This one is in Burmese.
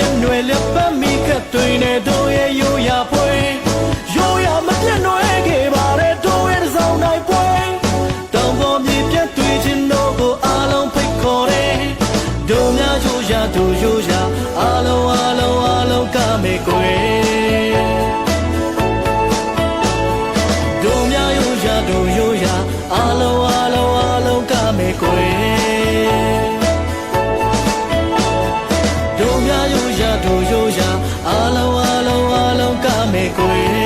လက်နွယ်လက်ပတ်မိခတ်သွင်းတဲ့တို့ရဲ့ရိုးရာပွဲရိုးရာမပြတ်နွယ်ခဲ့ပါတဲ့တို့ရဲ့ဆောင်တိုင်းပွဲတောင်ပေါ်မြေပြတ်သွေးခြင်းတို့ကိုအားလုံးဖိတ်ခေါ်တယ်တို့များရိုးရာတို့ရိုးရာအားလုံးကမေကွယ်တို့များရိုးရာတို့ရိုးရာအားလုံးကမေကွယ်တို့များရိုးရာတို့ရိုးရာအားလုံးကမေကွယ်